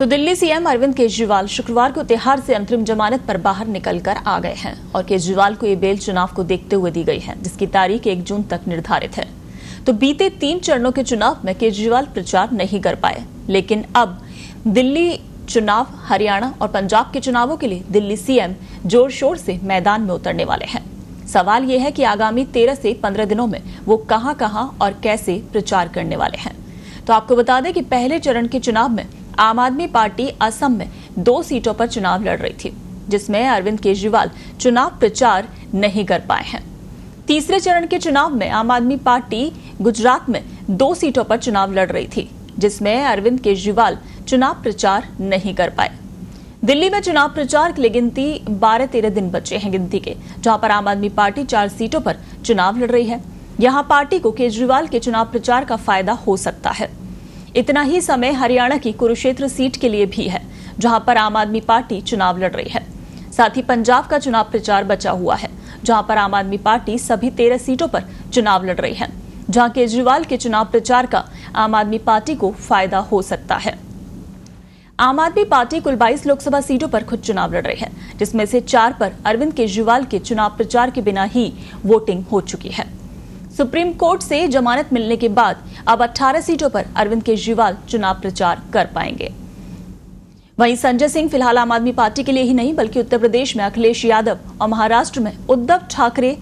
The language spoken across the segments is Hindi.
तो दिल्ली सीएम अरविंद केजरीवाल शुक्रवार को तिहाड़ से अंतरिम जमानत पर बाहर निकलकर आ गए हैं और केजरीवाल को ये बेल चुनाव को देखते हुए दी गई है, जिसकी तारीख 1 जून तक निर्धारित है। तो बीते 3 चरणों के चुनाव में केजरीवाल प्रचार नहीं कर पाए, लेकिन अब दिल्ली चुनाव, हरियाणा और पंजाब के चुनावों के लिए दिल्ली सीएम जोर शोर से मैदान में उतरने वाले हैं। सवाल यह है कि आगामी 13 से 15 दिनों में वो कहां और कैसे प्रचार करने वाले हैं। तो आपको बता दें कि पहले चरण के चुनाव में आम आदमी पार्टी असम में 2 सीटों पर चुनाव लड़ रही थी, जिसमें अरविंद केजरीवाल चुनाव प्रचार नहीं कर पाए हैं। तीसरे चरण के चुनाव में आम आदमी पार्टी गुजरात में 2 सीटों पर चुनाव लड़ रही थी, जिसमें अरविंद केजरीवाल चुनाव प्रचार नहीं कर पाए। दिल्ली में चुनाव प्रचार के लिए गिनती 12-13 दिन बचे हैं गिनती के, जहां पर आम आदमी पार्टी 4 सीटों पर चुनाव लड़ रही है। यहां पार्टी को केजरीवाल के चुनाव प्रचार का फायदा हो सकता है। इतना ही समय हरियाणा की कुरुक्षेत्र सीट के लिए भी है, जहां पर आम आदमी पार्टी चुनाव लड़ रही है। साथ ही पंजाब का चुनाव प्रचार बचा हुआ है, जहां पर आम आदमी पार्टी सभी 13 सीटों पर चुनाव लड़ रही है, जहां केजरीवाल के चुनाव प्रचार का आम आदमी पार्टी को फायदा हो सकता है। आम आदमी पार्टी कुल 22 लोकसभा सीटों पर खुद चुनाव लड़ रही है, जिसमें से 4 पर अरविंद केजरीवाल के चुनाव प्रचार के बिना ही वोटिंग हो चुकी है। सुप्रीम कोर्ट से जमानत मिलने के बाद अब 18 सीटों पर अरविंद केजरीवाल चुनाव प्रचार कर पाएंगे। वहीं संजय सिंह फिलहाल आम आदमी पार्टी के लिए ही नहीं, बल्कि उत्तर प्रदेश में अखिलेश यादव और महाराष्ट्र में उद्धव ठाकरे,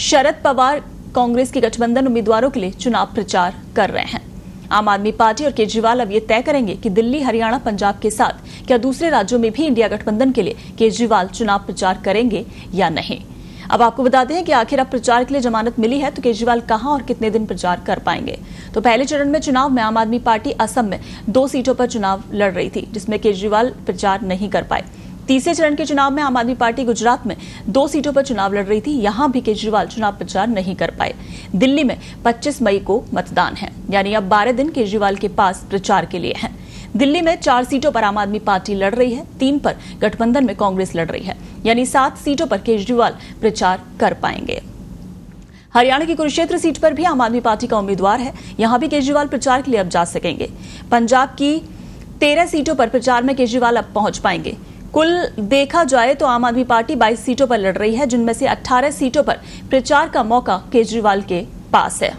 शरद पवार कांग्रेस के गठबंधन उम्मीदवारों के लिए चुनाव प्रचार कर रहे हैं। आम आदमी पार्टी और केजरीवाल अब ये तय करेंगे कि दिल्ली, हरियाणा, पंजाब के साथ क्या दूसरे राज्यों में भी इंडिया गठबंधन के लिए केजरीवाल चुनाव प्रचार करेंगे या नहीं। अब आपको बताते हैं कि आखिर अब प्रचार के लिए जमानत मिली है, तो केजरीवाल कहां और कितने दिन प्रचार कर पाएंगे। तो पहले चरण में चुनाव में आम आदमी पार्टी असम में 2 सीटों पर चुनाव लड़ रही थी, जिसमें केजरीवाल प्रचार नहीं कर पाए। तीसरे चरण के चुनाव में आम आदमी पार्टी गुजरात में 2 सीटों पर चुनाव लड़ रही थी, यहां भी केजरीवाल चुनाव प्रचार नहीं कर पाए। दिल्ली में 25 मई को मतदान है, यानी अब 12 दिन केजरीवाल के पास प्रचार के लिए हैं। दिल्ली में 4 सीटों पर आम आदमी पार्टी लड़ रही है, 3 पर गठबंधन में कांग्रेस लड़ रही है, यानी 7 सीटों पर केजरीवाल प्रचार कर पाएंगे। हरियाणा की कुरुक्षेत्र सीट पर भी आम आदमी पार्टी का उम्मीदवार है, यहां भी केजरीवाल प्रचार के लिए अब जा सकेंगे। पंजाब की 13 सीटों पर प्रचार में केजरीवाल अब पहुंच पाएंगे। कुल देखा जाए तो आम आदमी पार्टी 22 सीटों पर लड़ रही है, जिनमें से 18 सीटों पर प्रचार का मौका केजरीवाल के पास है।